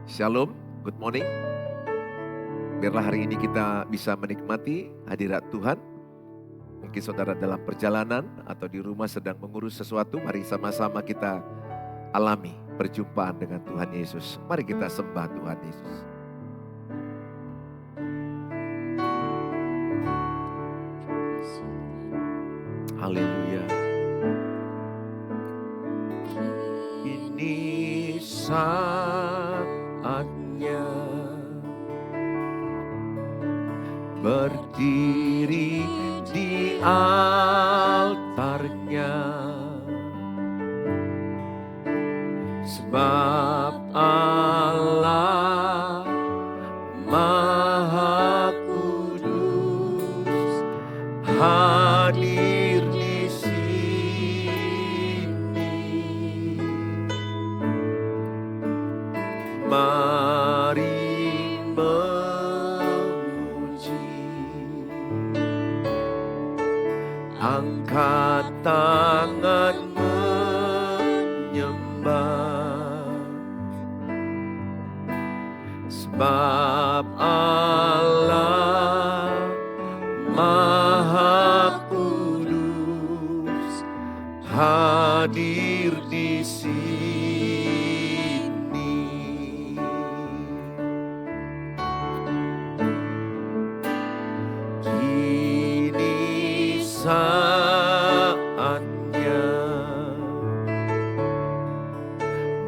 Shalom, good morning. Biarlah hari ini kita bisa menikmati hadirat Tuhan. Mungkin saudara dalam perjalanan atau di rumah sedang mengurus sesuatu, mari sama-sama kita alami perjumpaan dengan Tuhan Yesus. Mari kita sembah Tuhan Yesus. Haleluya. Ini saatnya berdiri di altarnya, sebab Allah Maha Kudus hadir di sini. Mari memuji, angkat tangan menyembah, sebab Allah Maha Kudus hadir di sini. Kini saatnya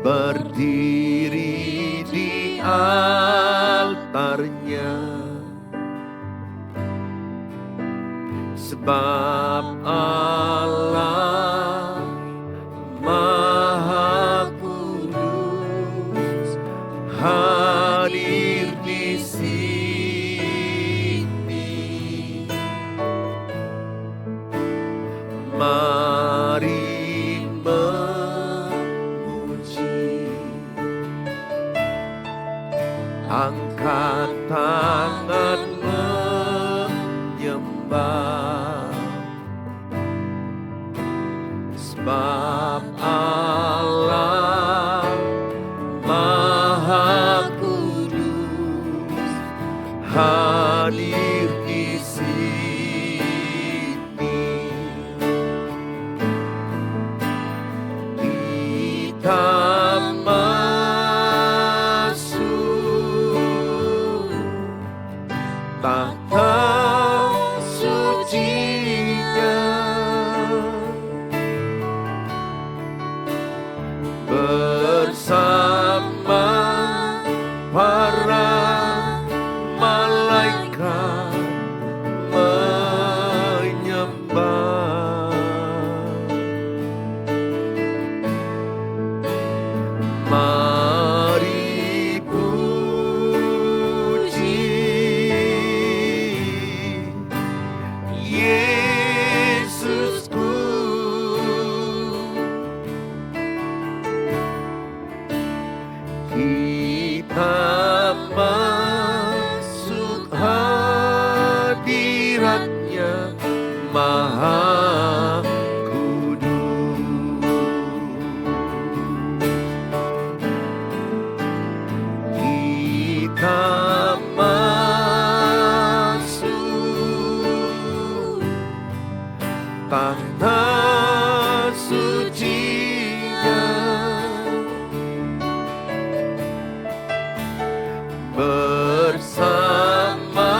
berdiri di altarnya, sebab Allah Maha Kudus hadir di sini. Mari memuji, angkat tangan menyembah, sebab Allah Maha Kudus hadir di sini. Kita masuk tahta suci-Nya, bersama para malaikat menyembah. Mari puji Yesusku, kita masuk hadirat-Nya Maha Kudus. Kita masuk tahta suci-Nya, bersama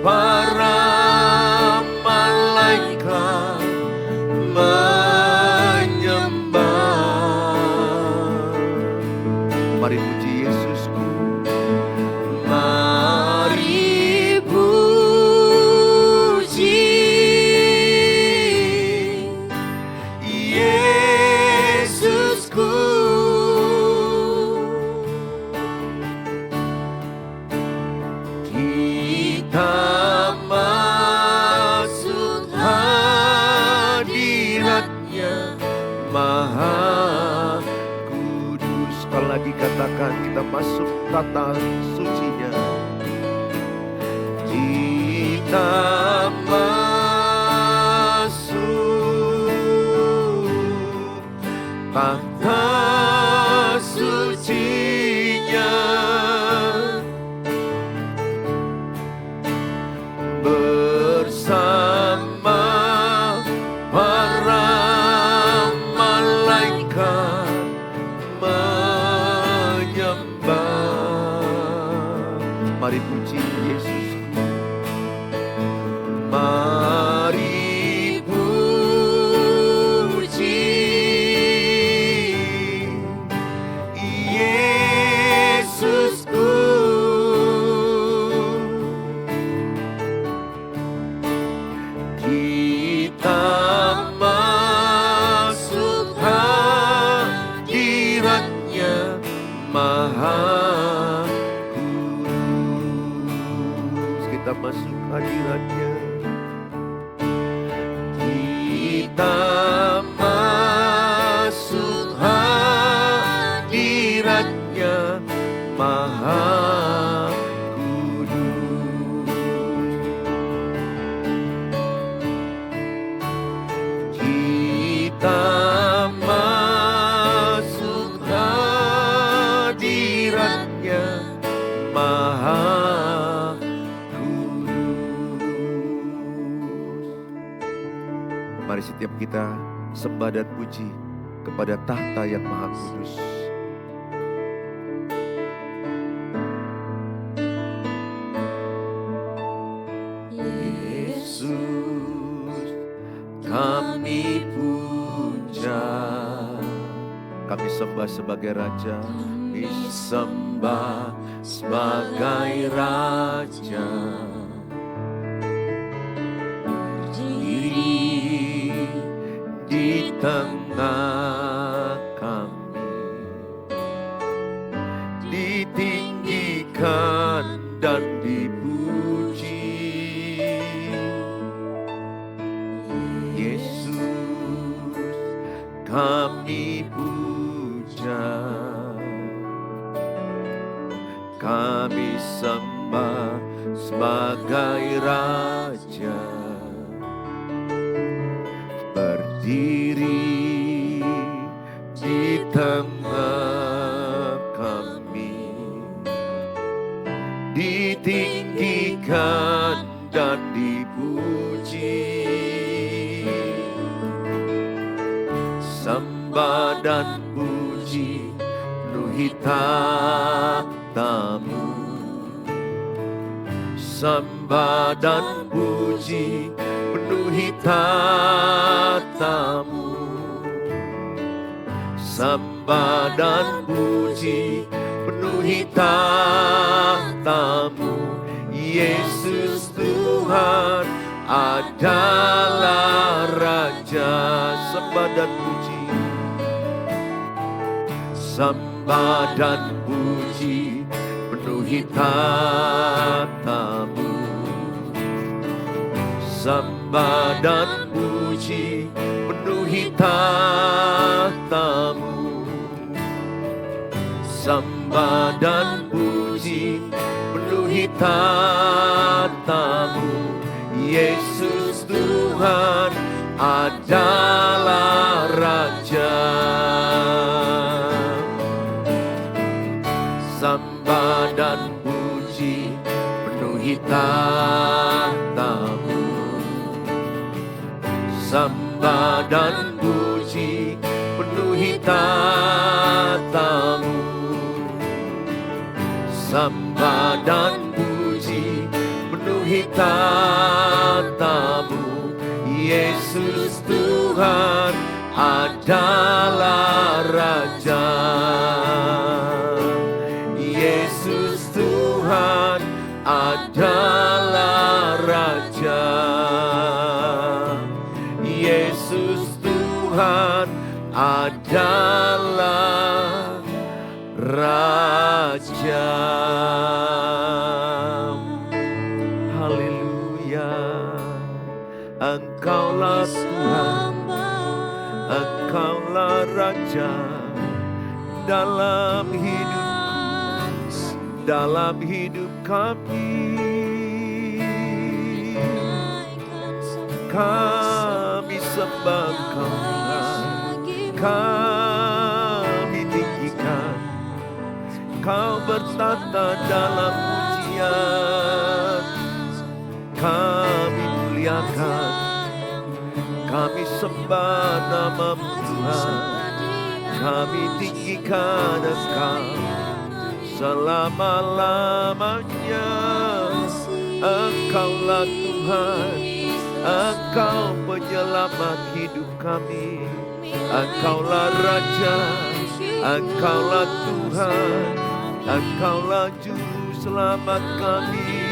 para malaikat menyembah. Mari puji Yesusku. Mari puji Yesusku, kita masuk hadirat-Nya Maha Kudus. Sekali lagi katakan, kita masuk tata suci-Nya. Kita masuk tahta suci-Nya, bersama para malaikat menyembah. Mari puji Yesusku, mari puji Yesusku. Kita masuk hadirat-Nya Maha Kudus. Kita masuk hadirat-Nya. Kita masuk hadirat-Nya Maha Kudus. Kita masuk hadirat-Nya Maha Kudus. Mari setiap kita sembah dan puji kepada tahta yang Maha Kudus. Yesus, kami puja, kami sembah sebagai Raja, kami sembah sebagai Raja. Berdiri di tengah kami, ditinggikan dan dipuji. Yesus, kami puja, kami sembah sebagai Raja. Berdiri di tengah kami, ditinggikan dan dipuji. Sembah dan puji penuhi tahta-Mu. Sembah dan puji penuhi tahta-Mu. Sembah dan puji penuhi tahta-Mu. Yesus Tuhan adalah Raja. Sembah dan puji, sembah dan puji penuhi tahta-Mu. Sembah dan puji penuhi tahta-Mu. Sembah dan puji penuhi tahta-Mu. Yesus Tuhan adalah Raja. Sembah dan puji penuhi tahta-Mu. Sembah dan puji penuhi tahta-Mu. Sembah dan puji penuhi tahta-Mu. Yesus Tuhan adalah Raja. Yesus Tuhan adalah Raja. Yesus Tuhan adalah Raja. Haleluya. Engkaulah Tuhan, Engkaulah Raja dalam hidup kami. Kami sembah Engkau, kami tinggikan Engkau bertata dalam pujian. Kami muliakan, kami sembah nama-Mu Tuhan. Kami tinggikan Engkau selama-lamanya. Engkaulah Tuhan, Engkau penyelamat hidup kami. Engkaulah Raja, Engkaulah Tuhan, Engkaulah Juru Selamat kami.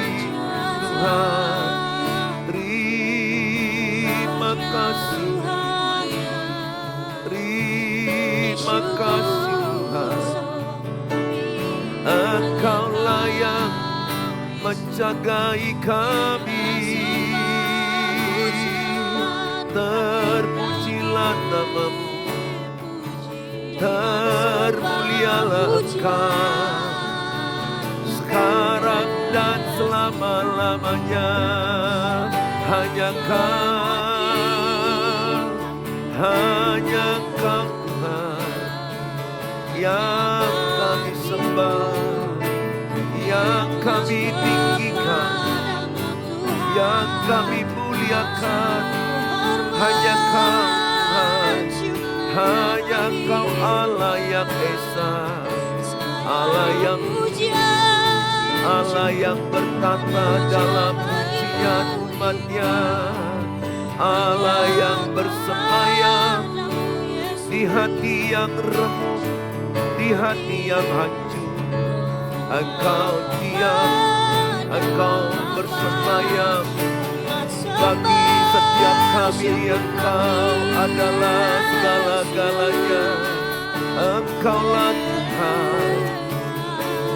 Tuhan, terima kasih, terima kasih Tuhan. Engkaulah yang menjagai kami. Terpujilah nama-Mu, termulialah Engkau, sekarang dan selama-lamanya. Hanya Engkau Tuhan yang kami sembah, yang kami tinggikan, yang kami muliakan. Hanya Kau Tuhan, hanya Kau Allah yang esa, Allah yang bertata dalam pujian umat-Nya, Allah yang bersemayam di hati yang remuk, di hati yang hancur. Engkau diam, Engkau bersemayam bagi setiap kami. Engkau adalah segala-galanya. Engkaulah Tuhan,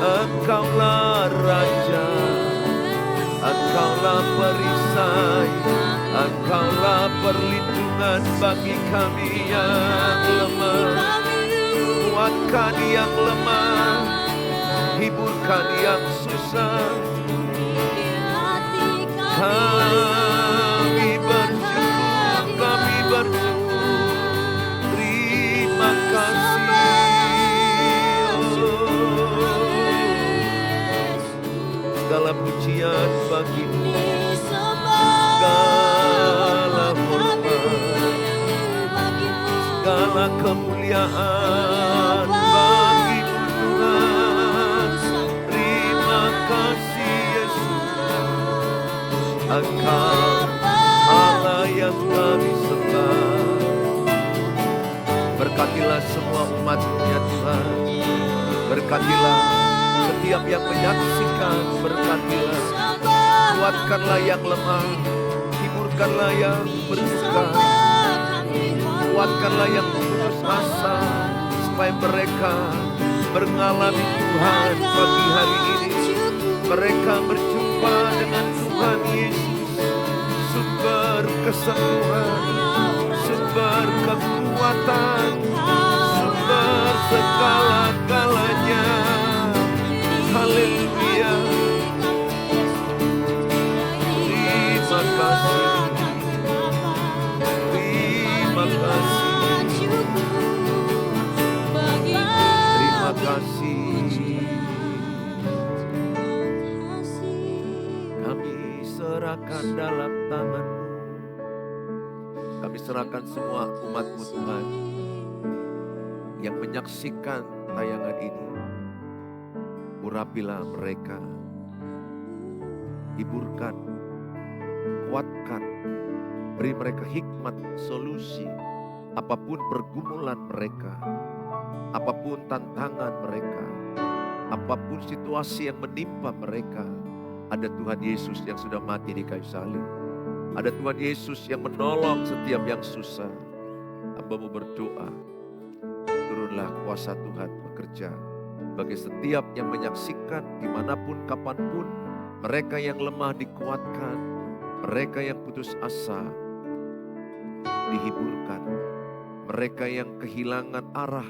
Engkaulah Raja, Engkaulah perisai, Engkaulah perlindungan bagi kami yang lemah. Kuatkan yang lemah, hiburkan yang susah. Kami bersyukur, terima kasih. Segala pujian bagi-Mu, segala hormat, segala kemuliaan bagi-Mu Tuhan. Terima kasih Yesus. Engkau Allah yang kami sembah. Berkatilah semua umat-Nya Tuhan. Berkatilah setiap yang menyaksikan. Berkatilah, kuatkanlah yang lemah, hiburkanlah yang berduka, kuatkanlah yang putus asa, supaya mereka mengalami Tuhan pagi hari ini. Mereka berjumpa dengan Tuhan Yesus, sumber kesembuhan, sumber kekuatan, sumber segala-galanya. Haleluya. Terima kasih, terima kasih, terima kasih. Kami serahkan dalam tangan-Mu. Kami serahkan semua umat-Mu Tuhan yang menyaksikan tayangan ini. Urapilah mereka, hiburkan, kuatkan, beri mereka hikmat, solusi, apapun pergumulan mereka, apapun tantangan mereka, apapun situasi yang menimpa mereka. Ada Tuhan Yesus yang sudah mati di kayu salib. Ada Tuhan Yesus yang menolong setiap yang susah. Hamba-Mu berdoa, turunlah kuasa Tuhan bekerja bagi setiap yang menyaksikan dimanapun, kapanpun. Mereka yang lemah dikuatkan, mereka yang putus asa dihiburkan, mereka yang kehilangan arah,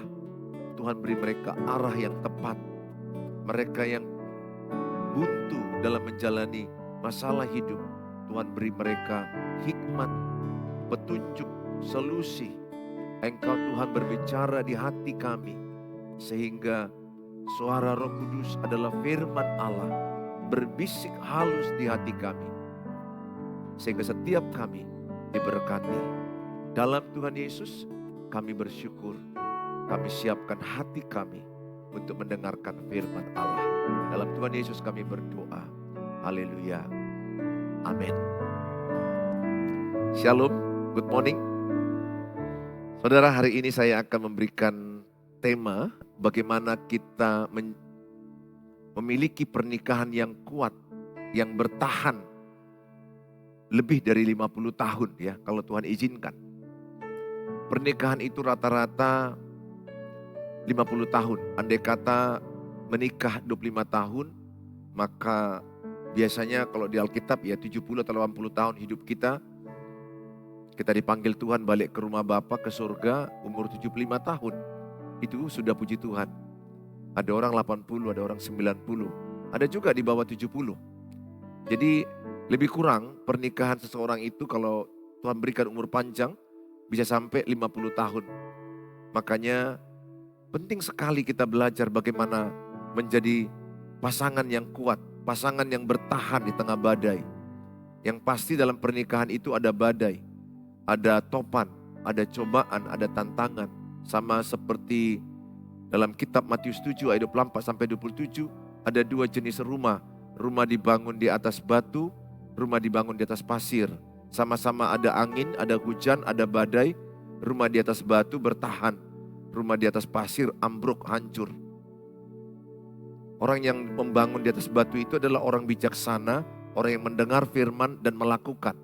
Tuhan beri mereka arah yang tepat. Mereka yang buntu dalam menjalani masalah hidup, Tuhan beri mereka hikmat, petunjuk, solusi. Engkau Tuhan berbicara di hati kami, sehingga suara Roh Kudus adalah firman Allah berbisik halus di hati kami. Sehingga setiap kami diberkati. Dalam Tuhan Yesus kami bersyukur. Kami siapkan hati kami untuk mendengarkan firman Allah. Dalam Tuhan Yesus kami berdoa. Haleluya. Amin. Shalom, good morning. Saudara, hari ini saya akan memberikan tema bagaimana kita memiliki pernikahan yang kuat, yang bertahan lebih dari 50 tahun ya, kalau Tuhan izinkan. Pernikahan itu rata-rata 50 tahun. Andai kata menikah 25 tahun, maka biasanya kalau di Alkitab ya 70 atau 80 tahun hidup kita dipanggil Tuhan balik ke rumah Bapa, ke surga umur 75 tahun. Itu sudah puji Tuhan. Ada orang 80, ada orang 90, ada juga di bawah 70. Jadi lebih kurang pernikahan seseorang itu kalau Tuhan berikan umur panjang bisa sampai 50 tahun. Makanya penting sekali kita belajar bagaimana menjadi pasangan yang kuat, pasangan yang bertahan di tengah badai. Yang pasti dalam pernikahan itu ada badai, ada topan, ada cobaan, ada tantangan. Sama seperti dalam kitab Matius 7 ayat 24 sampai 27, ada dua jenis rumah. Rumah dibangun di atas batu, rumah dibangun di atas pasir. Sama-sama ada angin, ada hujan, ada badai. Rumah di atas batu bertahan, rumah di atas pasir ambruk, hancur. Orang yang membangun di atas batu itu adalah orang bijaksana, orang yang mendengar firman dan melakukan.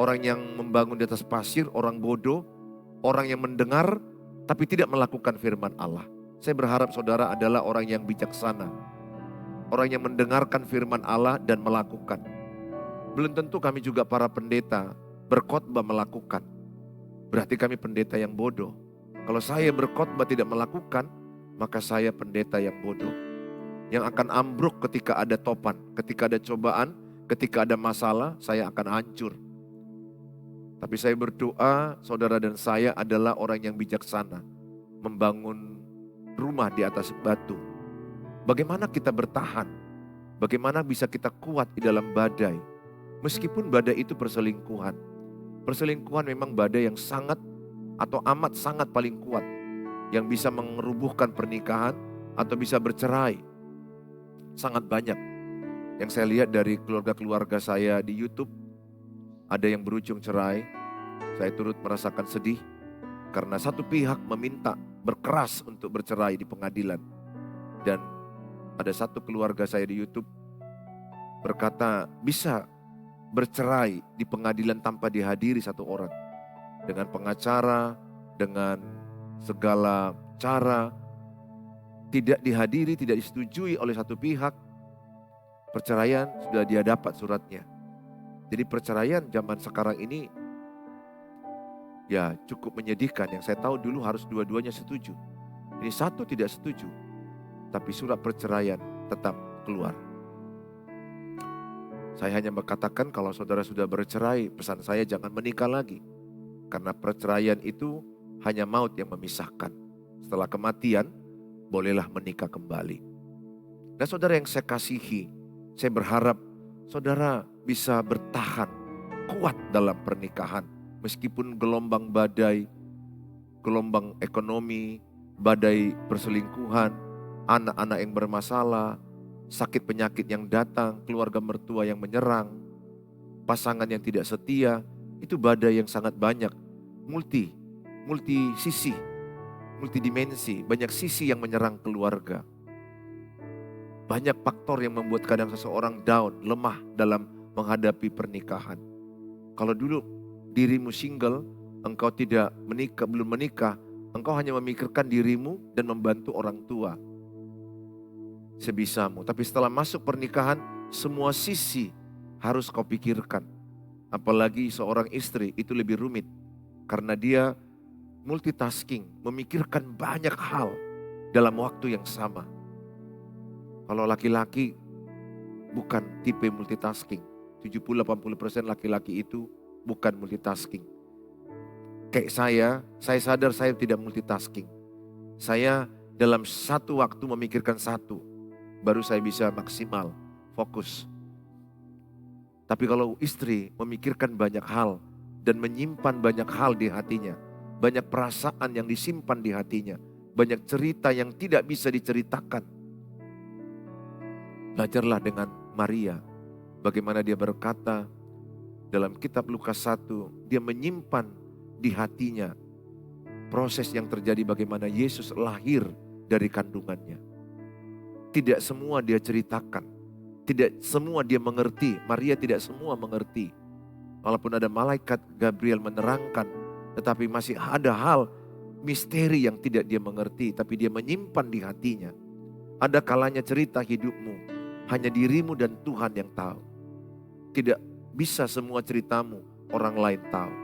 Orang yang membangun di atas pasir, orang bodoh, orang yang mendengar tapi tidak melakukan firman Allah. Saya berharap saudara adalah orang yang bijaksana. Orang yang mendengarkan firman Allah dan melakukan. Belum tentu kami juga para pendeta berkhotbah melakukan. Berarti kami pendeta yang bodoh. Kalau saya berkhotbah tidak melakukan, maka saya pendeta yang bodoh. Yang akan ambruk ketika ada topan, ketika ada cobaan, ketika ada masalah, saya akan hancur. Tapi saya berdoa, saudara dan saya adalah orang yang bijaksana. Membangun rumah di atas batu. Bagaimana kita bertahan? Bagaimana bisa kita kuat di dalam badai? Meskipun badai itu perselingkuhan. Perselingkuhan memang badai yang sangat atau amat sangat paling kuat. Yang bisa merubuhkan pernikahan atau bisa bercerai. Sangat banyak. Yang saya lihat dari keluarga-keluarga saya di YouTube. Ada yang berujung cerai. Saya turut merasakan sedih. Karena satu pihak meminta berkeras untuk bercerai di pengadilan. Dan ada satu keluarga saya di YouTube berkata bisa bercerai di pengadilan tanpa dihadiri satu orang. Dengan pengacara, dengan segala cara, tidak dihadiri, tidak disetujui oleh satu pihak, perceraian sudah dia dapat suratnya. Jadi perceraian zaman sekarang ini ya cukup menyedihkan. Yang saya tahu dulu harus dua-duanya setuju. Ini satu tidak setuju, tapi surat perceraian tetap keluar. Saya hanya berkatakan kalau saudara sudah bercerai, pesan saya jangan menikah lagi. Karena perceraian itu hanya maut yang memisahkan. Setelah kematian, bolehlah menikah kembali. Dan saudara yang saya kasihi, saya berharap saudara bisa bertahan kuat dalam pernikahan. Meskipun gelombang badai, gelombang ekonomi, badai perselingkuhan, anak-anak yang bermasalah, sakit penyakit yang datang, keluarga mertua yang menyerang, pasangan yang tidak setia, itu badai yang sangat banyak. Multi sisi, multidimensi, banyak sisi yang menyerang keluarga. Banyak faktor yang membuat kadang seseorang down, lemah dalam menghadapi pernikahan. Kalau dulu dirimu single, engkau tidak menikah, belum menikah, engkau hanya memikirkan dirimu dan membantu orang tua sebisamu. Tapi setelah masuk pernikahan, semua sisi harus kau pikirkan. Apalagi seorang istri itu lebih rumit. Karena dia multitasking, memikirkan banyak hal dalam waktu yang sama. Kalau laki-laki bukan tipe multitasking. 70-80% laki-laki itu bukan multitasking. Kayak saya sadar saya tidak multitasking. Saya dalam satu waktu memikirkan satu, baru saya bisa maksimal, fokus. Tapi kalau istri memikirkan banyak hal dan menyimpan banyak hal di hatinya, banyak perasaan yang disimpan di hatinya, banyak cerita yang tidak bisa diceritakan. Belajarlah dengan Maria, bagaimana dia berkata dalam kitab Lukas 1, dia menyimpan di hatinya proses yang terjadi bagaimana Yesus lahir dari kandungannya. Tidak semua dia ceritakan. Tidak semua dia mengerti. Maria tidak semua mengerti. Walaupun ada malaikat Gabriel menerangkan, tetapi masih ada hal misteri yang tidak dia mengerti, tapi dia menyimpan di hatinya. Ada kalanya cerita hidupmu hanya dirimu dan Tuhan yang tahu. Tidak bisa semua ceritamu orang lain tahu.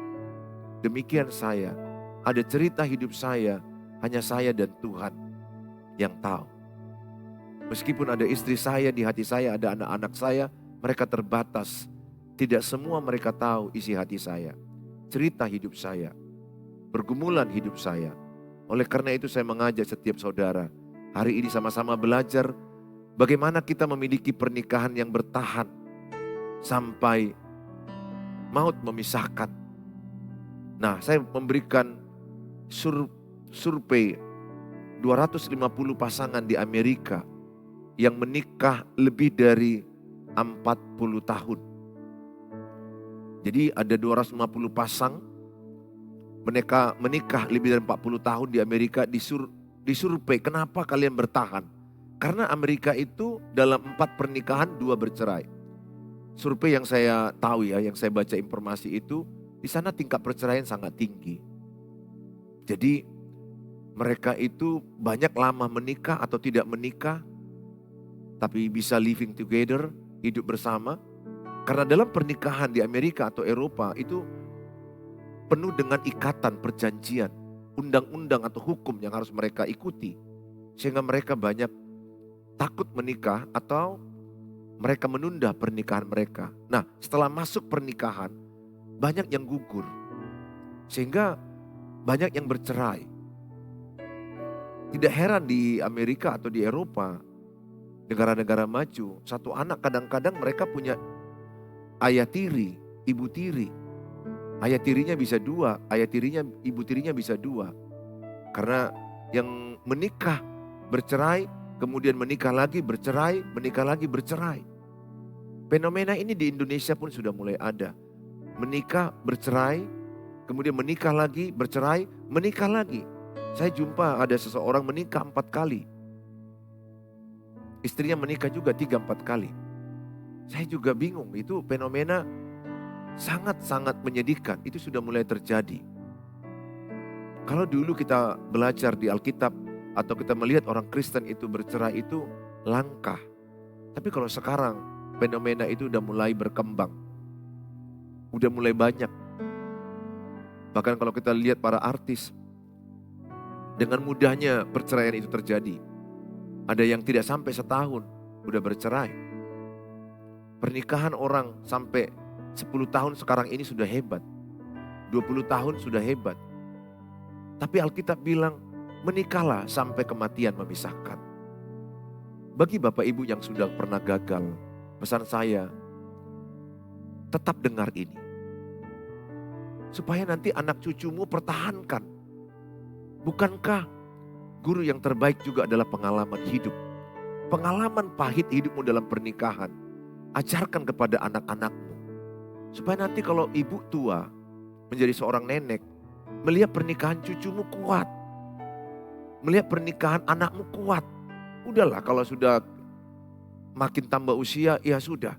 Demikian saya, ada cerita hidup saya hanya saya dan Tuhan yang tahu. Meskipun ada istri saya, di hati saya ada anak-anak saya, mereka terbatas. Tidak semua mereka tahu isi hati saya, cerita hidup saya, pergumulan hidup saya. Oleh karena itu saya mengajak setiap saudara, hari ini sama-sama belajar bagaimana kita memiliki pernikahan yang bertahan sampai maut memisahkan. Nah, saya memberikan survei 250 pasangan di Amerika yang menikah lebih dari 40 tahun. Jadi ada 250 pasang menikah lebih dari 40 tahun di Amerika, disurvei kenapa kalian bertahan. Karena Amerika itu dalam 4 pernikahan 2 bercerai. Survei yang saya tahu ya, yang saya baca informasi itu, di sana tingkat perceraian sangat tinggi. Jadi mereka itu banyak lama menikah atau tidak menikah, tapi bisa living together, hidup bersama. Karena dalam pernikahan di Amerika atau Eropa itu penuh dengan ikatan, perjanjian, undang-undang atau hukum yang harus mereka ikuti. Sehingga mereka banyak takut menikah atau mereka menunda pernikahan mereka. Nah, setelah masuk pernikahan, banyak yang gugur. Sehingga banyak yang bercerai. Tidak heran di Amerika atau di Eropa, negara-negara maju, satu anak kadang-kadang mereka punya ayah tiri, ibu tiri. Ayah tirinya bisa 2, ayah tirinya, ibu tirinya bisa 2. Karena yang menikah, bercerai, kemudian menikah lagi, bercerai, menikah lagi, bercerai. Fenomena ini di Indonesia pun sudah mulai ada. Menikah, bercerai, kemudian menikah lagi, bercerai, menikah lagi. Saya jumpa ada seseorang menikah 4 kali. Istrinya menikah juga 3-4 kali. Saya juga bingung, itu fenomena sangat-sangat menyedihkan. Itu sudah mulai terjadi. Kalau dulu kita belajar di Alkitab atau kita melihat orang Kristen itu bercerai itu langka. Tapi kalau sekarang fenomena itu udah mulai berkembang. Udah mulai banyak. Bahkan kalau kita lihat para artis, dengan mudahnya perceraian itu terjadi. Ada yang tidak sampai setahun udah bercerai. Pernikahan orang sampai 10 tahun sekarang ini sudah hebat. 20 tahun sudah hebat. Tapi Alkitab bilang menikahlah sampai kematian memisahkan. Bagi Bapak Ibu yang sudah pernah gagal, pesan saya tetap dengar ini. Supaya nanti anak cucumu pertahankan. Bukankah guru yang terbaik juga adalah pengalaman hidup? Pengalaman pahit hidupmu dalam pernikahan, ajarkan kepada anak-anakmu. Supaya nanti kalau ibu tua menjadi seorang nenek, melihat pernikahan cucumu kuat. Melihat pernikahan anakmu kuat. Udahlah kalau sudah makin tambah usia, ya sudah.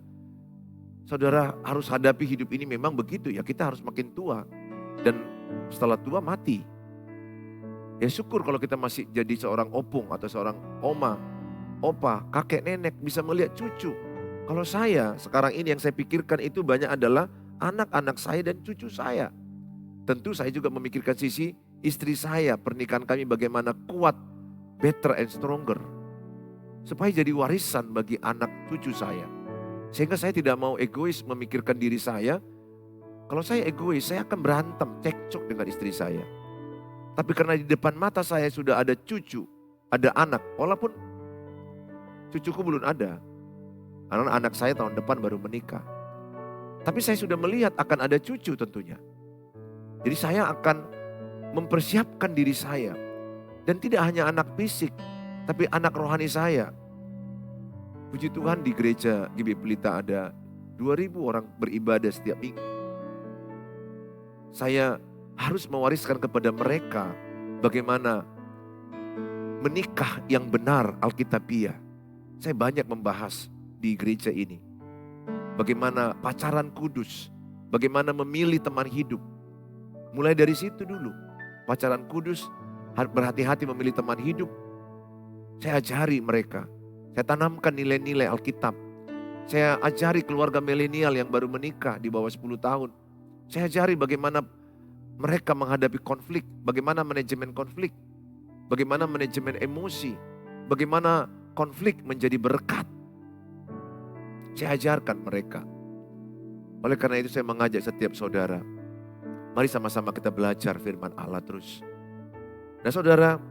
Saudara harus hadapi hidup ini memang begitu ya, kita harus makin tua. Dan setelah tua mati. Ya syukur kalau kita masih jadi seorang opung atau seorang oma, opa, kakek, nenek bisa melihat cucu. Kalau saya sekarang ini yang saya pikirkan itu banyak adalah anak-anak saya dan cucu saya. Tentu saya juga memikirkan sisi istri saya, pernikahan kami bagaimana kuat, better and stronger. Supaya jadi warisan bagi anak cucu saya. Sehingga saya tidak mau egois memikirkan diri saya. Kalau saya egois, saya akan berantem, cekcok dengan istri saya. Tapi karena di depan mata saya sudah ada cucu, ada anak, walaupun cucuku belum ada. Karena anak saya tahun depan baru menikah. Tapi saya sudah melihat akan ada cucu tentunya. Jadi saya akan mempersiapkan diri saya. Dan tidak hanya anak fisik, tapi anak rohani saya. Puji Tuhan di gereja GB Pelita ada 2.000 orang beribadah setiap minggu. Saya harus mewariskan kepada mereka bagaimana menikah yang benar Alkitabiah. Saya banyak membahas di gereja ini. Bagaimana pacaran kudus, bagaimana memilih teman hidup. Mulai dari situ dulu, pacaran kudus, berhati-hati memilih teman hidup. Saya ajari mereka, saya tanamkan nilai-nilai Alkitab. Saya ajari keluarga milenial yang baru menikah di bawah 10 tahun. Saya ajari bagaimana mereka menghadapi konflik, bagaimana manajemen konflik, bagaimana manajemen emosi, bagaimana konflik menjadi berkat. Saya ajarkan mereka. Oleh karena itu saya mengajak setiap saudara, mari sama-sama kita belajar firman Allah terus. Nah saudara,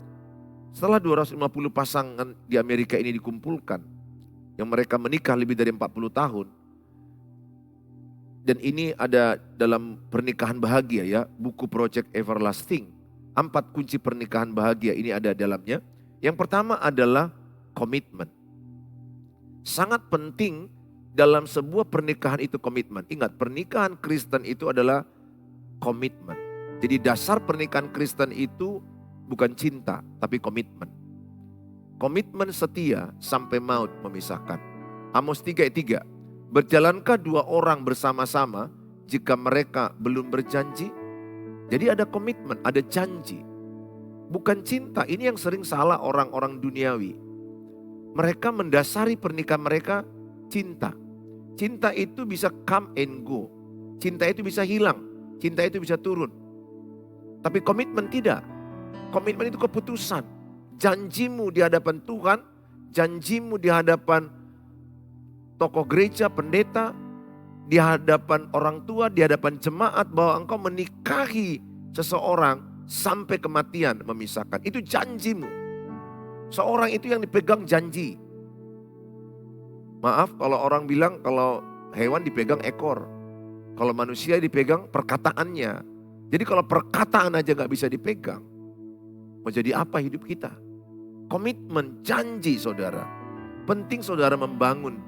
setelah 250 pasangan di Amerika ini dikumpulkan, yang mereka menikah lebih dari 40 tahun, dan ini ada dalam Pernikahan Bahagia ya, buku Project Everlasting. 4 kunci pernikahan bahagia ini ada dalamnya. Yang pertama adalah komitmen. Sangat penting dalam sebuah pernikahan itu komitmen. Ingat, pernikahan Kristen itu adalah komitmen. Jadi dasar pernikahan Kristen itu bukan cinta, tapi komitmen. Komitmen setia sampai maut memisahkan. Amos 3:3. Berjalankah 2 orang bersama-sama jika mereka belum berjanji? Jadi ada komitmen, ada janji. Bukan cinta, ini yang sering salah orang-orang duniawi. Mereka mendasari pernikahan mereka cinta. Cinta itu bisa come and go. Cinta itu bisa hilang. Cinta itu bisa turun. Tapi komitmen tidak. Komitmen itu keputusan. Janjimu di hadapan Tuhan, janjimu di hadapan tokoh gereja, pendeta, di hadapan orang tua, di hadapan jemaat bahwa engkau menikahi seseorang sampai kematian memisahkan. Itu janjimu. Seorang itu yang dipegang janji. Maaf kalau orang bilang kalau hewan dipegang ekor. Kalau manusia dipegang perkataannya. Jadi kalau perkataan aja gak bisa dipegang, mau jadi apa hidup kita? Komitmen, janji saudara. Penting saudara membangun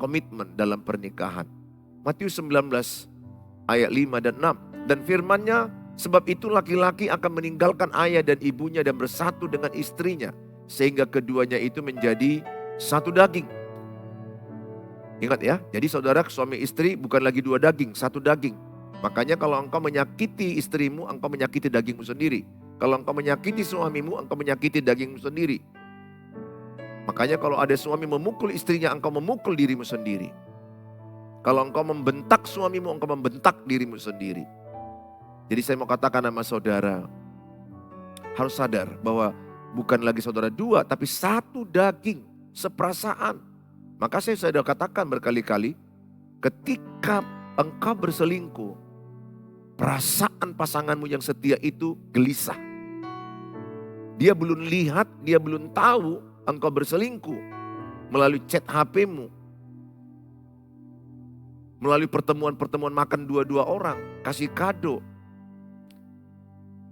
komitmen dalam pernikahan. Matius 19 ayat 5 dan 6. Dan firman-Nya, sebab itu laki-laki akan meninggalkan ayah dan ibunya dan bersatu dengan istrinya. Sehingga keduanya itu menjadi satu daging. Ingat ya, jadi saudara suami istri bukan lagi 2 daging, 1 daging. Makanya kalau engkau menyakiti istrimu, engkau menyakiti dagingmu sendiri. Kalau engkau menyakiti suamimu, engkau menyakiti dagingmu sendiri. Makanya kalau ada suami memukul istrinya, engkau memukul dirimu sendiri. Kalau engkau membentak suamimu, engkau membentak dirimu sendiri. Jadi saya mau katakan sama saudara, harus sadar bahwa bukan lagi saudara 2, tapi 1 daging, seperasaan. Maka saya sudah katakan berkali-kali, ketika engkau berselingkuh, perasaan pasanganmu yang setia itu gelisah. Dia belum lihat, dia belum tahu engkau berselingkuh. Melalui chat HP-mu, melalui pertemuan-pertemuan makan 2 orang, kasih kado.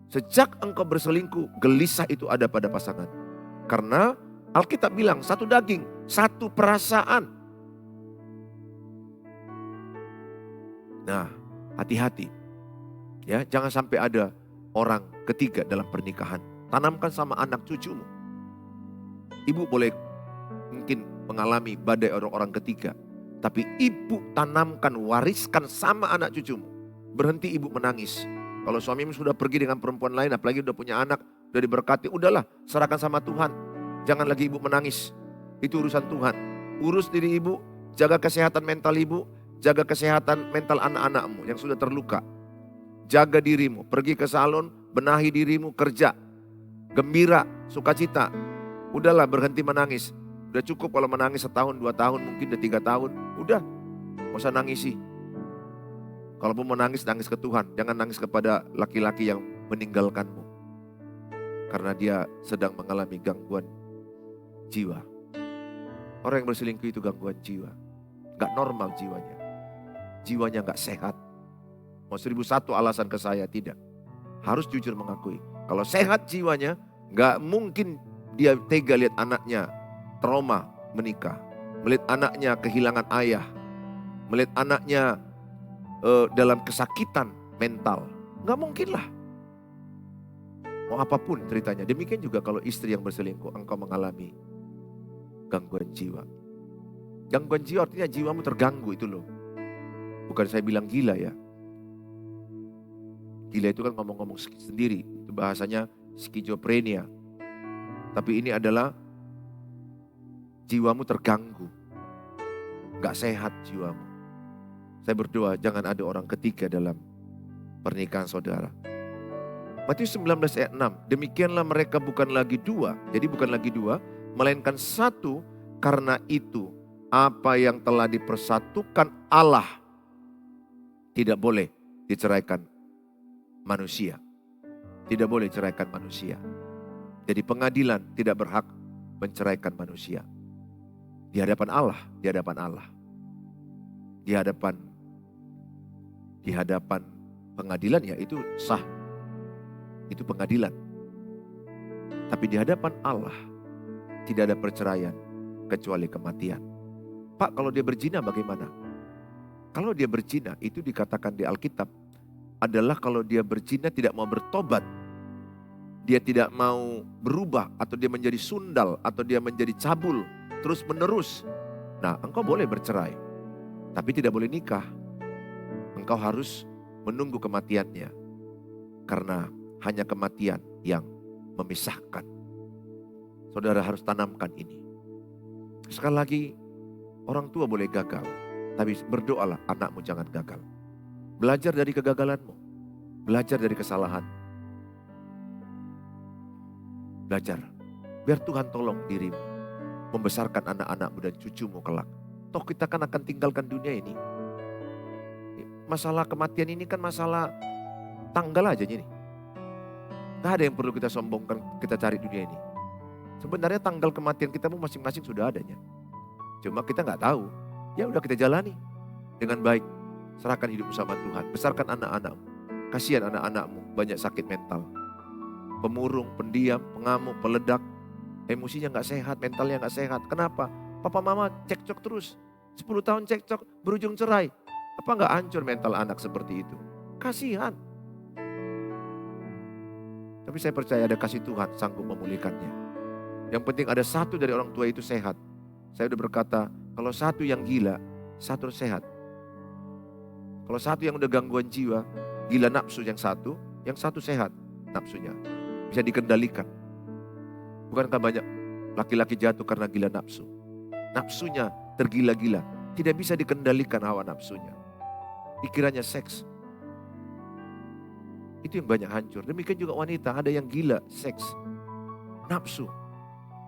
Sejak engkau berselingkuh, gelisah itu ada pada pasangan. Karena Alkitab bilang 1 daging, 1 perasaan. Nah, hati-hati. Ya, jangan sampai ada orang ketiga dalam pernikahan. Tanamkan sama anak cucumu. Ibu boleh mungkin mengalami badai orang ketiga. Tapi ibu tanamkan, wariskan sama anak cucumu. Berhenti ibu menangis. Kalau suamimu sudah pergi dengan perempuan lain, apalagi udah punya anak, udah diberkati, udahlah serahkan sama Tuhan. Jangan lagi ibu menangis. Itu urusan Tuhan. Urus diri ibu, jaga kesehatan mental ibu, jaga kesehatan mental anak-anakmu yang sudah terluka. Jaga dirimu, pergi ke salon, benahi dirimu, kerja. Gembira, sukacita. Udahlah berhenti menangis. Udah cukup kalau menangis 1 tahun, 2 tahun, mungkin udah 3 tahun. Udah, gak usah nangisi. Kalaupun menangis, nangis ke Tuhan. Jangan nangis kepada laki-laki yang meninggalkanmu. Karena dia sedang mengalami gangguan jiwa. Orang yang berselingkuh itu gangguan jiwa. Gak normal jiwanya. Jiwanya gak sehat. Mau 1001 alasan ke saya, tidak. Harus jujur mengakui. Kalau sehat jiwanya, gak mungkin dia tega lihat anaknya trauma menikah. Melihat anaknya kehilangan ayah. Melihat anaknya dalam kesakitan mental. Gak mungkin lah. Mau apapun ceritanya. Demikian juga kalau istri yang berselingkuh, engkau mengalami gangguan jiwa. Gangguan jiwa artinya jiwamu terganggu itu loh. Bukan saya bilang gila ya. Gila itu kan ngomong-ngomong sendiri. Itu bahasanya skizofrenia. Tapi ini adalah jiwamu terganggu. Gak sehat jiwamu. Saya berdoa jangan ada orang ketiga dalam pernikahan saudara. Matius 19 ayat 6. Demikianlah mereka bukan lagi dua. Jadi bukan lagi dua. Melainkan satu. Karena itu apa yang telah dipersatukan Allah tidak boleh diceraikan manusia. Tidak boleh ceraikan manusia. Jadi pengadilan tidak berhak menceraikan manusia. Di hadapan Allah. Di hadapan Allah. Di hadapan pengadilan ya itu sah. Itu pengadilan. Tapi di hadapan Allah tidak ada perceraian kecuali kematian. Pak, kalau dia berzina bagaimana? Kalau dia berzina itu dikatakan di Alkitab adalah kalau dia berzina tidak mau bertobat. Dia tidak mau berubah atau dia menjadi sundal atau dia menjadi cabul terus menerus. Nah, engkau boleh bercerai tapi tidak boleh nikah. Engkau harus menunggu kematiannya karena hanya kematian yang memisahkan. Saudara harus tanamkan ini. Sekali lagi, orang tua boleh gagal, tapi berdoalah anakmu jangan gagal. Belajar dari kegagalanmu, belajar dari kesalahan. Belajar, biar Tuhan tolong dirimu, membesarkan anak-anakmu dan cucumu kelak. Toh kita kan akan tinggalkan dunia ini. Masalah kematian ini kan masalah tanggal aja ini. Gak ada yang perlu kita sombongkan, kita cari dunia ini. Sebenarnya tanggal kematian kita masing-masing sudah adanya. Cuma kita gak tahu. Ya udah kita jalani dengan baik. Serahkan hidup sama Tuhan. Besarkan anak-anakmu. Kasihan anak-anakmu banyak sakit mental. Pemurung, pendiam, pengamuk, peledak. Emosinya gak sehat, mentalnya gak sehat. Kenapa? Papa mama cekcok terus. 10 tahun cekcok, berujung cerai. Apa gak hancur mental anak seperti itu? Kasihan. Tapi saya percaya ada kasih Tuhan sanggup memulihkannya. Yang penting ada satu dari orang tua itu sehat. Saya udah berkata, kalau satu yang gila, satu sehat. Kalau satu yang udah gangguan jiwa, gila nafsu yang satu sehat nafsunya. Bisa dikendalikan. Bukankah banyak laki-laki jatuh karena gila nafsu? Nafsunya tergila-gila. Tidak bisa dikendalikan hawa nafsunya. Pikirannya seks. Itu yang banyak hancur. Demikian juga wanita, ada yang gila, seks, nafsu.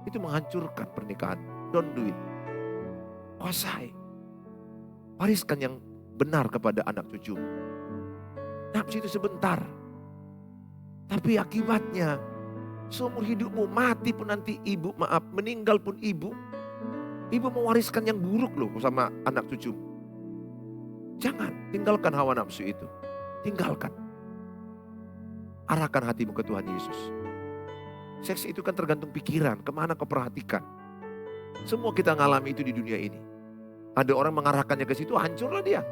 Itu menghancurkan pernikahan. Don't do it. Kuasai. Wariskan yang benar kepada anak cucu. Nafsu itu sebentar. Tapi akibatnya, seumur hidupmu mati pun nanti meninggal pun ibu mewariskan yang buruk loh sama anak cucu. Jangan, tinggalkan hawa nafsu itu. Tinggalkan. Arahkan hatimu ke Tuhan Yesus. Seks itu kan tergantung pikiran, kemana kau perhatikan. Semua kita ngalami itu di dunia ini. Ada orang mengarahkannya ke situ, hancurlah dia.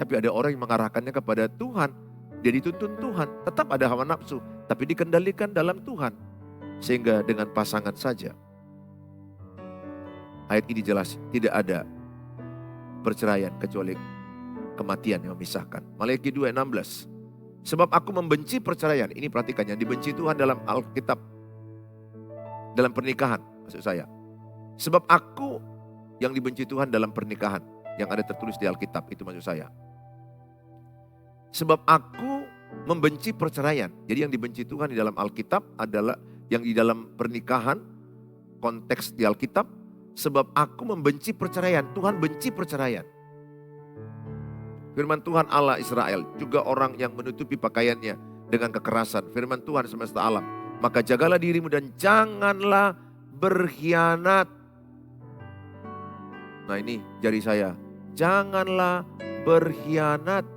Tapi ada orang yang mengarahkannya kepada Tuhan. Dia dituntun Tuhan, tetap ada hawa nafsu, tapi dikendalikan dalam Tuhan. Sehingga dengan pasangan saja. Ayat ini jelas, tidak ada perceraian kecuali kematian yang memisahkan. Maleakhi 2:16. Sebab aku membenci perceraian. Ini perhatikan, yang dibenci Tuhan dalam Alkitab. Dalam pernikahan, maksud saya. Sebab aku yang dibenci Tuhan dalam pernikahan. Yang ada tertulis di Alkitab, itu maksud saya. Sebab aku membenci perceraian. Jadi yang dibenci Tuhan di dalam Alkitab adalah yang di dalam pernikahan. Konteks di Alkitab. Sebab aku membenci perceraian. Tuhan benci perceraian. Firman Tuhan Allah Israel, juga orang yang menutupi pakaiannya dengan kekerasan. Firman Tuhan semesta alam, maka jagalah dirimu dan janganlah berkhianat. Nah ini jari saya. Janganlah berkhianat.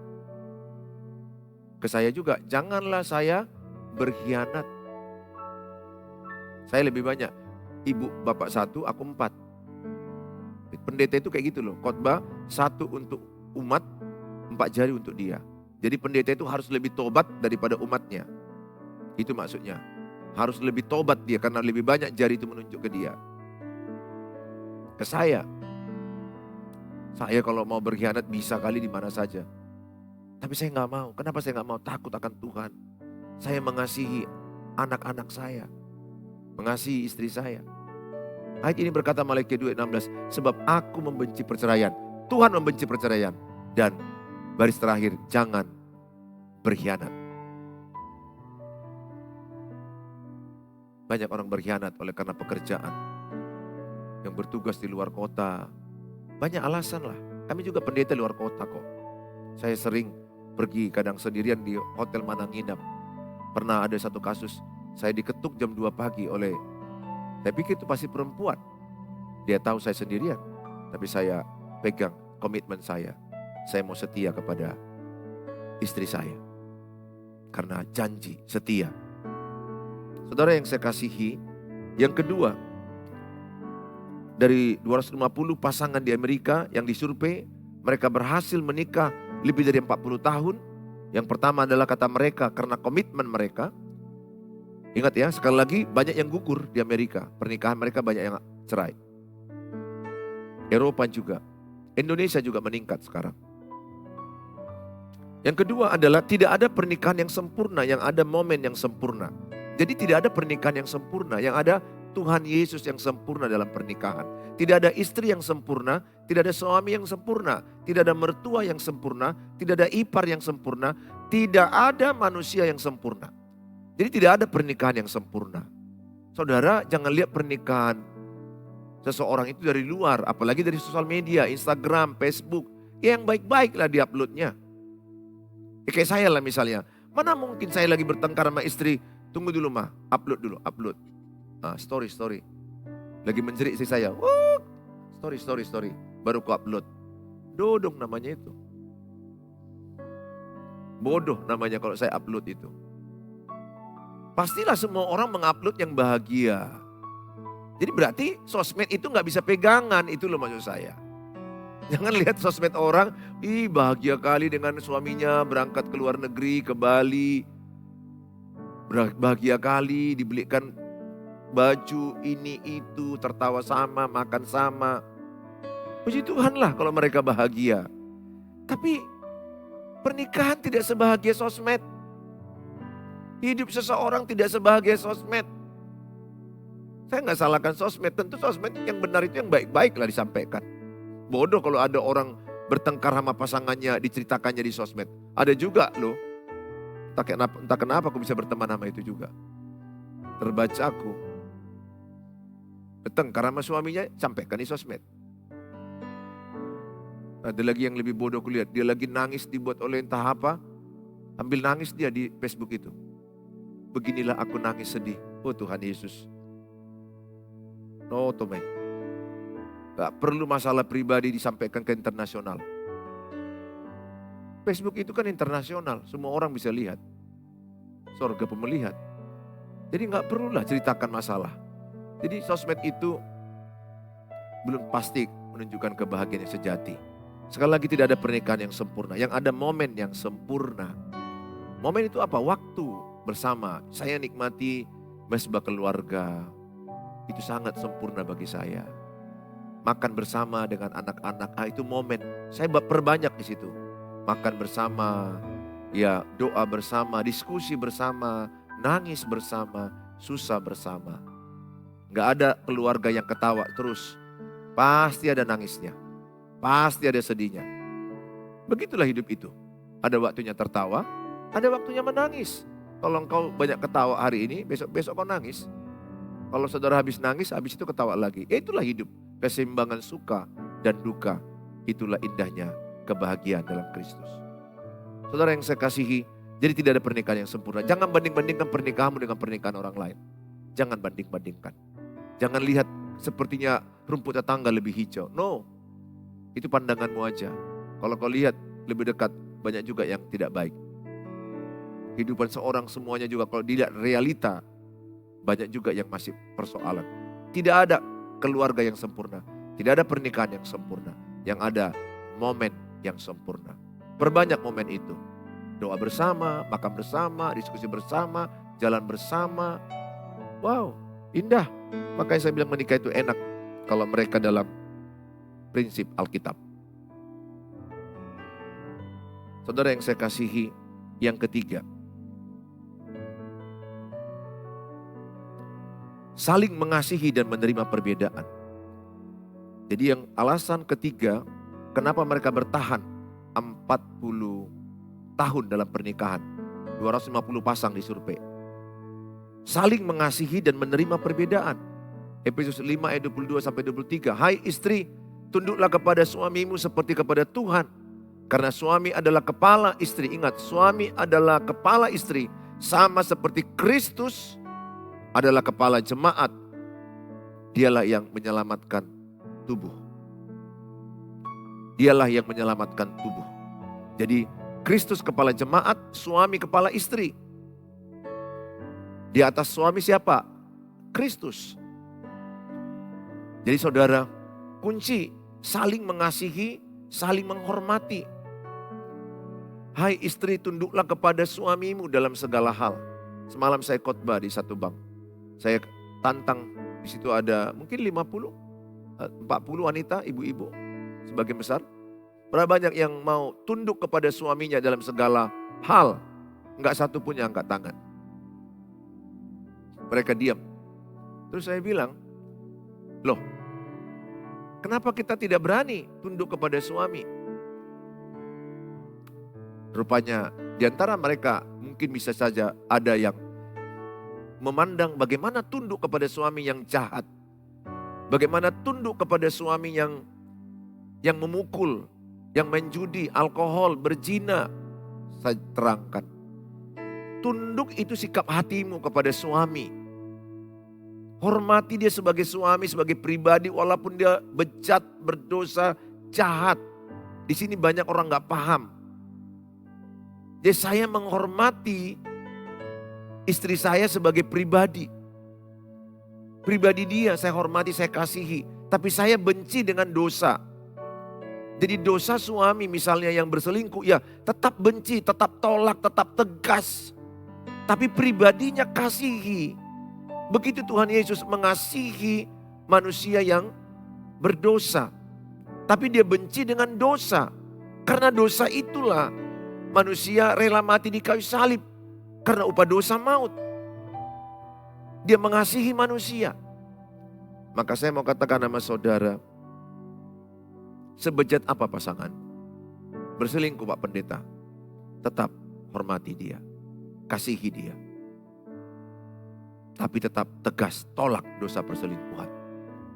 Ke saya juga, janganlah saya berkhianat. Saya lebih banyak. Ibu bapak 1, aku 4. Pendeta itu kayak gitu loh. Khotbah 1 untuk umat, 4 jari untuk dia. Jadi pendeta itu harus lebih tobat daripada umatnya. Itu maksudnya. Harus lebih tobat dia karena lebih banyak jari itu menunjuk ke dia. Ke saya kalau mau berkhianat bisa kali di mana saja. Tapi saya nggak mau. Kenapa saya nggak mau? Takut akan Tuhan. Saya mengasihi anak-anak saya. Mengasihi istri saya. Ayat ini berkata Malikiya 2:16. Sebab aku membenci perceraian. Tuhan membenci perceraian. Dan baris terakhir, jangan berkhianat. Banyak orang berkhianat oleh karena pekerjaan. Yang bertugas di luar kota. Banyak alasan lah. Kami juga pendeta luar kota kok. Saya sering pergi kadang sendirian di hotel mana nginap. Pernah ada satu kasus. Saya diketuk jam 2 pagi oleh, saya pikir itu pasti perempuan. Dia tahu saya sendirian. Tapi saya pegang komitmen saya. Saya mau setia kepada istri saya. Karena janji setia. Saudara yang saya kasihi, yang kedua, dari 250 pasangan di Amerika yang disurvei, mereka berhasil menikah lebih dari 40 tahun. Yang pertama adalah kata mereka karena komitmen mereka. Ingat ya, sekali lagi banyak yang gugur di Amerika. Pernikahan mereka banyak yang cerai. Eropa juga. Indonesia juga meningkat sekarang. Yang kedua adalah tidak ada pernikahan yang sempurna, yang ada momen yang sempurna. Jadi tidak ada pernikahan yang sempurna, yang ada Tuhan Yesus yang sempurna dalam pernikahan. Tidak ada istri yang sempurna, tidak ada suami yang sempurna, tidak ada mertua yang sempurna, tidak ada ipar yang sempurna, tidak ada manusia yang sempurna. Jadi tidak ada pernikahan yang sempurna. Saudara jangan lihat pernikahan seseorang itu dari luar, apalagi dari sosial media, Instagram, Facebook. Ya yang baik-baiklah diuploadnya. Kayak saya lah misalnya, mana mungkin saya lagi bertengkar sama istri, tunggu dulu mah, upload dulu, upload. Story. Lagi menjerit istri saya, story, baru ku upload. Dodong namanya itu. Bodoh namanya kalau saya upload itu. Pastilah semua orang mengupload yang bahagia. Jadi berarti sosmed itu gak bisa pegangan, itu loh maksud saya. Jangan lihat sosmed orang, bahagia kali dengan suaminya berangkat ke luar negeri, ke Bali. Bahagia kali dibelikan baju ini itu, tertawa sama, makan sama. Puji Tuhan lah kalau mereka bahagia. Tapi pernikahan tidak sebahagia sosmed. Hidup seseorang tidak sebahagia sosmed. Saya nggak salahkan sosmed, tentu sosmed yang benar itu yang baik-baik lah disampaikan. Bodoh kalau ada orang bertengkar sama pasangannya diceritakannya di sosmed. Ada juga loh, entah kenapa aku bisa berteman sama itu juga. Terbaca aku bertengkar sama suaminya, sampaikan di sosmed. Ada lagi yang lebih bodoh aku lihat, dia lagi nangis dibuat oleh entah apa, ambil nangis dia di Facebook itu. Beginilah aku nangis sedih. Oh Tuhan Yesus. No Tomei. Gak perlu masalah pribadi disampaikan ke internasional. Facebook itu kan internasional. Semua orang bisa lihat. Sorga pemelihat. Jadi gak perlulah ceritakan masalah. Jadi sosmed itu belum pasti menunjukkan kebahagiaan yang sejati. Sekali lagi tidak ada pernikahan yang sempurna. Yang ada momen yang sempurna. Momen itu apa? Waktu bersama. Saya nikmati mesbah keluarga. Itu sangat sempurna bagi saya. Makan bersama dengan anak-anak. Itu momen. Saya perbanyak di situ. Makan bersama. Ya, doa bersama, diskusi bersama, nangis bersama, susah bersama. Gak ada keluarga yang ketawa terus. Pasti ada nangisnya. Pasti ada sedihnya. Begitulah hidup itu. Ada waktunya tertawa, ada waktunya menangis. Kalau engkau banyak ketawa hari ini, besok kau nangis. Kalau saudara habis nangis, habis itu ketawa lagi. Itulah hidup, keseimbangan suka dan duka. Itulah indahnya kebahagiaan dalam Kristus. Saudara yang saya kasihi, jadi tidak ada pernikahan yang sempurna. Jangan banding-bandingkan pernikahanmu dengan pernikahan orang lain. Jangan banding-bandingkan. Jangan lihat sepertinya rumput tetangga lebih hijau. No, itu pandanganmu aja. Kalau kau lihat lebih dekat, banyak juga yang tidak baik. Kehidupan seorang semuanya juga kalau dilihat realita, banyak juga yang masih persoalan. Tidak ada keluarga yang sempurna. Tidak ada pernikahan yang sempurna. Yang ada momen yang sempurna. Perbanyak momen itu. Doa bersama, makan bersama, diskusi bersama, jalan bersama. Wow, indah. Makanya saya bilang menikah itu enak kalau mereka dalam prinsip Alkitab. Saudara yang saya kasihi, yang ketiga. Saling mengasihi dan menerima perbedaan. Jadi yang alasan ketiga, kenapa mereka bertahan 40 tahun dalam pernikahan. 250 pasang di survei. Saling mengasihi dan menerima perbedaan. Efesus 5 ayat 22 sampai 23. Hai istri, tunduklah kepada suamimu seperti kepada Tuhan. Karena suami adalah kepala istri. Ingat, suami adalah kepala istri. Sama seperti Kristus adalah kepala jemaat. Dialah yang menyelamatkan tubuh. Dialah yang menyelamatkan tubuh. Jadi Kristus kepala jemaat, suami kepala istri. Di atas suami siapa? Kristus. Jadi saudara, kunci saling mengasihi, saling menghormati. Hai istri, tunduklah kepada suamimu dalam segala hal. Semalam saya khotbah di satu bank. Saya tantang, di situ ada mungkin 40 wanita, ibu-ibu, sebagian besar. Berapa banyak yang mau tunduk kepada suaminya dalam segala hal? Enggak satu pun yang angkat tangan. Mereka diam. Terus saya bilang, loh, kenapa kita tidak berani tunduk kepada suami? Rupanya di antara mereka mungkin bisa saja ada yang memandang bagaimana tunduk kepada suami yang jahat. Bagaimana tunduk kepada suami yang memukul, yang menjudi, alkohol, berzina. Saya terangkan. Tunduk itu sikap hatimu kepada suami. Hormati dia sebagai suami, sebagai pribadi walaupun dia bejat, berdosa, jahat. Di sini banyak orang gak paham. Jadi saya menghormati istri saya sebagai pribadi. Pribadi dia saya hormati, saya kasihi. Tapi saya benci dengan dosa. Jadi dosa suami misalnya yang berselingkuh, ya tetap benci, tetap tolak, tetap tegas. Tapi pribadinya kasihi. Begitu Tuhan Yesus mengasihi manusia yang berdosa. Tapi dia benci dengan dosa. Karena dosa itulah manusia rela mati di kayu salib. Karena upah dosa maut. Dia mengasihi manusia. Maka saya mau katakan sama saudara, sebejat apa pasangan? Berselingkuh Pak Pendeta, tetap hormati dia, kasihi dia. Tapi tetap tegas, tolak dosa perselingkuhan.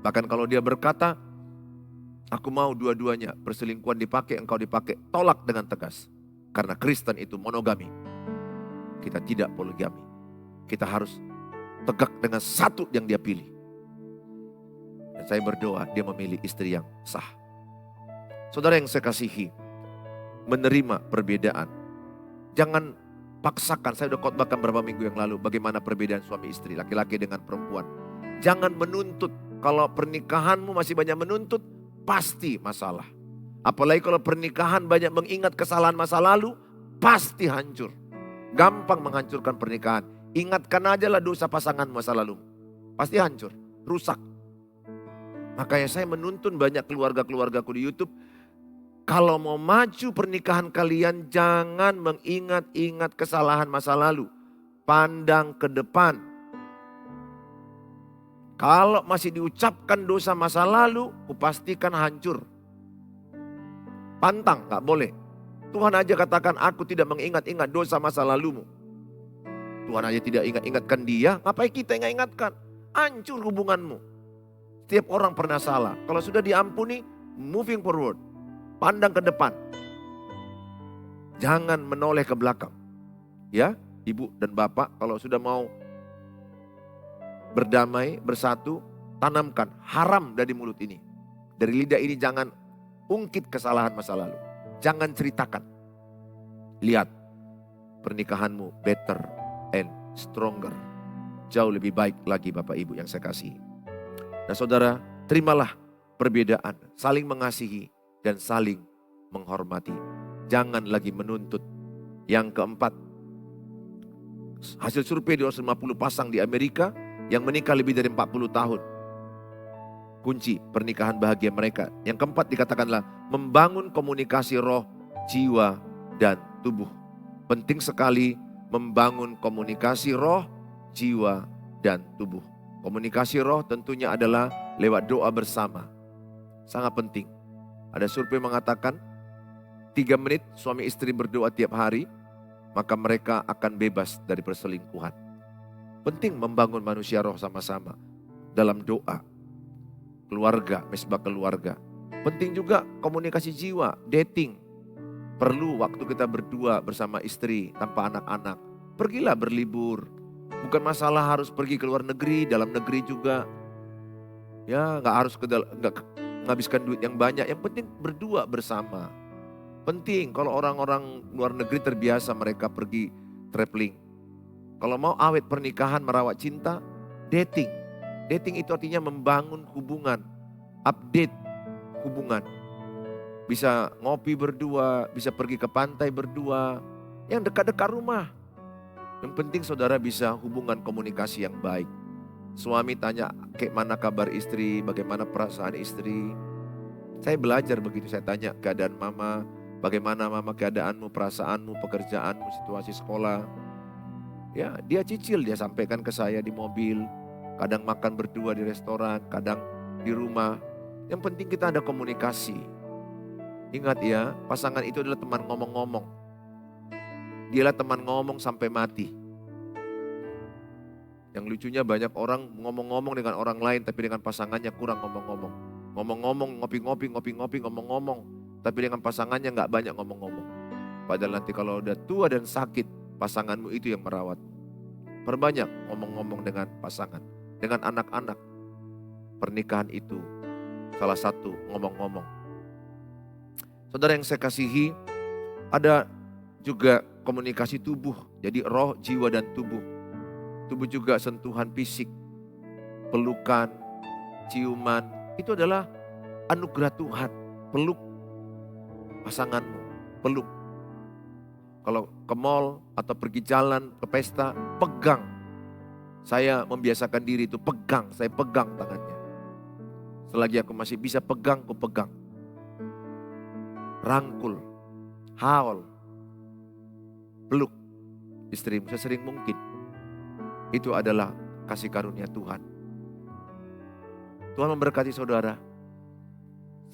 Bahkan kalau dia berkata, aku mau dua-duanya, perselingkuhan dipakai, engkau dipakai, tolak dengan tegas. Karena Kristen itu monogami. Kita tidak poligami. Kita harus tegak dengan satu yang dia pilih. Dan saya berdoa dia memilih istri yang sah. Saudara yang saya kasihi, menerima perbedaan. Jangan paksakan, saya sudah khotbahkan beberapa minggu yang lalu bagaimana perbedaan suami istri, laki-laki dengan perempuan. Jangan menuntut, kalau pernikahanmu masih banyak menuntut, pasti masalah. Apalagi kalau pernikahan banyak mengingat kesalahan masa lalu, pasti hancur. Gampang menghancurkan pernikahan. Ingatkan aja lah dosa pasangan masa lalu. Pasti hancur, rusak. Makanya saya menuntun banyak keluarga-keluargaku di YouTube. Kalau mau maju pernikahan kalian, jangan mengingat-ingat kesalahan masa lalu. Pandang ke depan. Kalau masih diucapkan dosa masa lalu, kupastikan hancur. Pantang, gak boleh. Tuhan aja katakan, aku tidak mengingat-ingat dosa masa lalumu. Tuhan aja tidak ingat-ingatkan dia, ngapain kita ingat-ingatkan? Hancur hubunganmu. Setiap orang pernah salah. Kalau sudah diampuni, moving forward. Pandang ke depan. Jangan menoleh ke belakang. Ya, ibu dan bapak kalau sudah mau berdamai, bersatu, tanamkan haram dari mulut ini. Dari lidah ini jangan ungkit kesalahan masa lalu. Jangan ceritakan. Lihat, pernikahanmu better and stronger. Jauh lebih baik lagi Bapak Ibu yang saya kasihi. Nah saudara, terimalah perbedaan, saling mengasihi dan saling menghormati. Jangan lagi menuntut. Yang keempat, hasil survei 250 pasang di Amerika yang menikah lebih dari 40 tahun. Kunci pernikahan bahagia mereka. Yang keempat dikatakanlah membangun komunikasi roh, jiwa, dan tubuh. Penting sekali membangun komunikasi roh, jiwa, dan tubuh. Komunikasi roh tentunya adalah lewat doa bersama. Sangat penting. Ada survei mengatakan 3 menit suami istri berdoa tiap hari, maka mereka akan bebas dari perselingkuhan. Penting membangun manusia roh sama-sama dalam doa. Keluarga, mesbah keluarga. Penting juga komunikasi jiwa, dating. Perlu waktu kita berdua bersama istri tanpa anak-anak. Pergilah berlibur. Bukan masalah harus pergi ke luar negeri, dalam negeri juga. Ya, nggak harus nggak menghabiskan duit yang banyak. Yang penting berdua bersama. Penting kalau orang-orang luar negeri terbiasa mereka pergi traveling. Kalau mau awet pernikahan, merawat cinta, dating. Dating itu artinya membangun hubungan, update hubungan. Bisa ngopi berdua, bisa pergi ke pantai berdua, yang dekat-dekat rumah. Yang penting saudara bisa hubungan komunikasi yang baik. Suami tanya, kayak mana kabar istri, bagaimana perasaan istri. Saya belajar begitu, saya tanya keadaan mama, bagaimana mama keadaanmu, perasaanmu, pekerjaanmu, situasi sekolah. Ya, dia cicil, dia sampaikan ke saya di mobil. Kadang makan berdua di restoran, kadang di rumah. Yang penting kita ada komunikasi. Ingat ya, pasangan itu adalah teman ngomong-ngomong. Dialah teman ngomong sampai mati. Yang lucunya banyak orang ngomong-ngomong dengan orang lain, tapi dengan pasangannya kurang ngomong-ngomong. Ngomong-ngomong, ngopi-ngopi, ngopi-ngopi, ngomong-ngomong. Tapi dengan pasangannya gak banyak ngomong-ngomong. Padahal nanti kalau udah tua dan sakit, pasanganmu itu yang merawat. Perbanyak ngomong-ngomong dengan pasangan. Dengan anak-anak. Pernikahan itu salah satu ngomong-ngomong. Saudara yang saya kasihi, ada juga komunikasi tubuh. Jadi roh, jiwa, dan tubuh. Tubuh juga sentuhan fisik, pelukan, ciuman. Itu adalah anugerah Tuhan. Peluk pasanganmu, peluk. Kalau ke mall atau pergi jalan, ke pesta, pegang. Saya membiasakan diri itu pegang, saya pegang tangannya. Selagi aku masih bisa pegang, aku pegang. Rangkul, haul, peluk istrimu sesering mungkin. Itu adalah kasih karunia Tuhan. Tuhan memberkati saudara.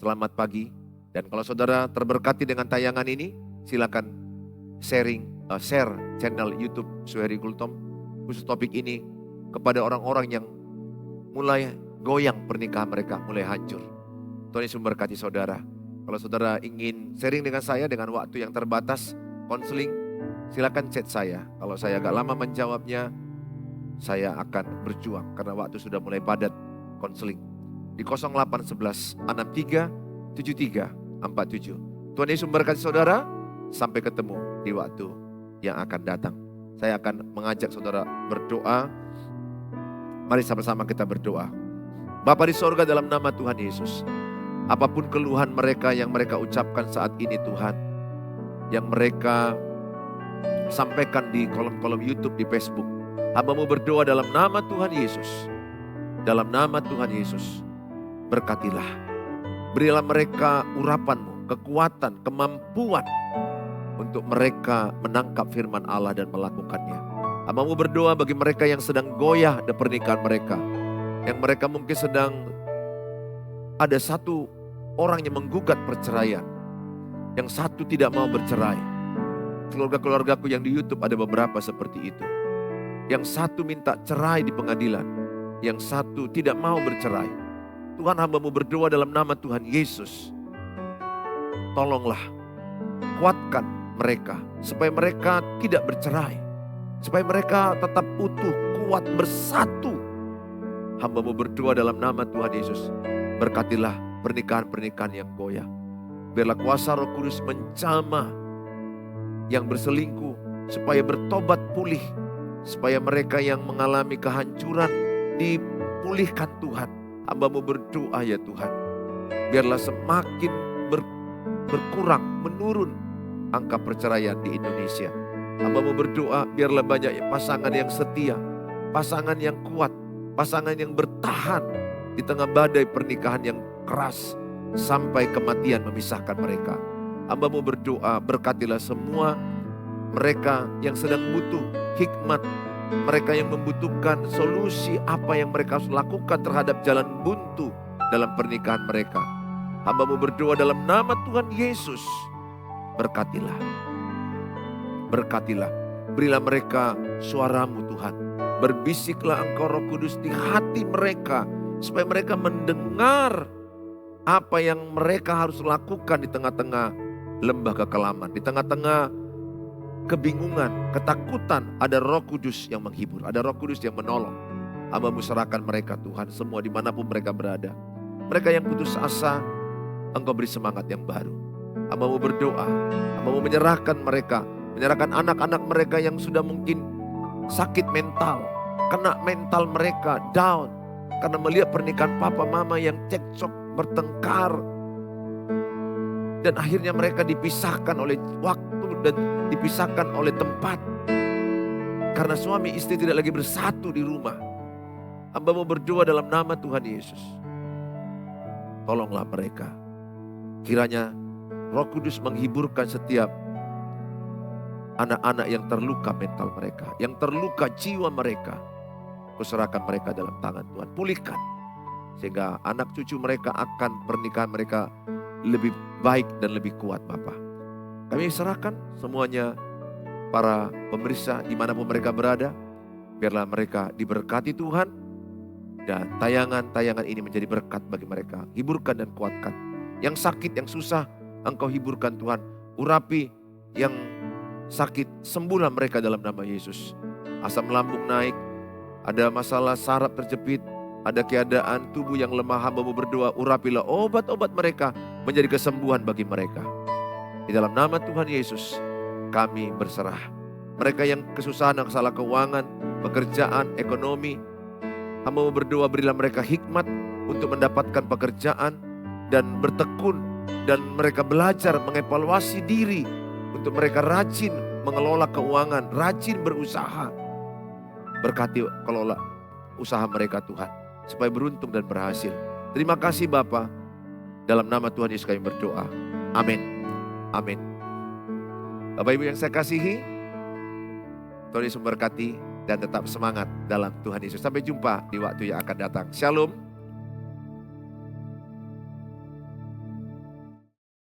Selamat pagi. Dan kalau saudara terberkati dengan tayangan ini, silakan share channel YouTube Suheri Gultom khusus topik ini kepada orang-orang yang mulai goyang pernikahan mereka, mulai hancur. Tuhan Yesus memberkati saudara. Kalau saudara ingin sharing dengan saya dengan waktu yang terbatas, konseling, silakan chat saya. Kalau saya agak lama menjawabnya, saya akan berjuang karena waktu sudah mulai padat konseling. Di 0811 63 73 47. Tuhan Yesus memberkati saudara. Sampai ketemu di waktu yang akan datang. Saya akan mengajak saudara berdoa. Mari sama-sama kita berdoa. Bapa di sorga, dalam nama Tuhan Yesus, apapun keluhan mereka yang mereka ucapkan saat ini Tuhan, yang mereka sampaikan di kolom-kolom YouTube, di Facebook, Hamba-Mu berdoa dalam nama Tuhan Yesus. Dalam nama Tuhan Yesus, berkatilah. Berilah mereka urapan-Mu, kekuatan, kemampuan untuk mereka menangkap firman Allah dan melakukannya. Hamba-Mu berdoa bagi mereka yang sedang goyah di pernikahan mereka. Yang mereka mungkin sedang ada satu orang yang menggugat perceraian. Yang satu tidak mau bercerai. Keluarga-keluargaku yang di YouTube ada beberapa seperti itu. Yang satu minta cerai di pengadilan. Yang satu tidak mau bercerai. Tuhan, Hamba-Mu berdoa dalam nama Tuhan Yesus. Tolonglah, kuatkan mereka. Supaya mereka tidak bercerai. Supaya mereka tetap utuh, kuat, bersatu. Hamba-Mu berdoa dalam nama Tuhan Yesus. Berkatilah pernikahan-pernikahan yang goyah. Biarlah kuasa Roh Kudus menjamah yang berselingkuh supaya bertobat pulih. Supaya mereka yang mengalami kehancuran dipulihkan Tuhan. Hamba-Mu berdoa ya Tuhan. Biarlah semakin berkurang, menurun angka perceraian di Indonesia. Hamba-Mu berdoa biarlah banyak pasangan yang setia, pasangan yang kuat, pasangan yang bertahan di tengah badai pernikahan yang keras sampai kematian memisahkan mereka. Hamba-Mu berdoa berkatilah semua mereka yang sedang butuh hikmat, mereka yang membutuhkan solusi apa yang mereka harus lakukan terhadap jalan buntu dalam pernikahan mereka. Hamba-Mu berdoa dalam nama Tuhan Yesus. Berkatilah. Berkatilah. Berilah mereka suara-Mu Tuhan. Berbisiklah Engkau Roh Kudus di hati mereka. Supaya mereka mendengar apa yang mereka harus lakukan di tengah-tengah lembah kekelaman. Di tengah-tengah kebingungan, ketakutan. Ada Roh Kudus yang menghibur. Ada Roh Kudus yang menolong. Hamba-Mu serahkan mereka Tuhan. Semua dimanapun mereka berada. Mereka yang putus asa, Engkau beri semangat yang baru. Hamba-Mu berdoa, Hamba-Mu menyerahkan mereka, menyerahkan anak-anak mereka yang sudah mungkin sakit mental, kena mental mereka down, karena melihat pernikahan papa mama yang cekcok, bertengkar, dan akhirnya mereka dipisahkan oleh waktu dan dipisahkan oleh tempat, karena suami istri tidak lagi bersatu di rumah. Hamba-Mu berdoa dalam nama Tuhan Yesus. Tolonglah mereka. Kiranya Roh Kudus menghiburkan setiap anak-anak yang terluka mental mereka, yang terluka jiwa mereka. Kuserahkan mereka dalam tangan Tuhan. Pulihkan. Sehingga anak cucu mereka akan pernikahan mereka lebih baik dan lebih kuat Bapa. Kami serahkan semuanya para pemirsa dimanapun mereka berada. Biarlah mereka diberkati Tuhan. Dan tayangan-tayangan ini menjadi berkat bagi mereka. Hiburkan dan kuatkan. Yang sakit, yang susah, Engkau hiburkan Tuhan. Urapi yang sakit, sembuhlah mereka dalam nama Yesus. Asam lambung naik, ada masalah saraf terjepit, ada keadaan tubuh yang lemah, Hamba-Mu berdoa, urapilah obat-obat mereka menjadi kesembuhan bagi mereka. Di dalam nama Tuhan Yesus, kami berserah. Mereka yang kesusahan, masalah keuangan, pekerjaan, ekonomi, Hamba-Mu berdoa berilah mereka hikmat untuk mendapatkan pekerjaan dan bertekun. Dan mereka belajar mengevaluasi diri untuk mereka rajin mengelola keuangan, rajin berusaha. Berkati kelola usaha mereka Tuhan, supaya beruntung dan berhasil. Terima kasih Bapa. Dalam nama Tuhan Yesus kami berdoa. Amin. Amin. Bapak Ibu yang saya kasihi, Tuhan Yesus memberkati dan tetap semangat dalam Tuhan Yesus. Sampai jumpa di waktu yang akan datang. Shalom.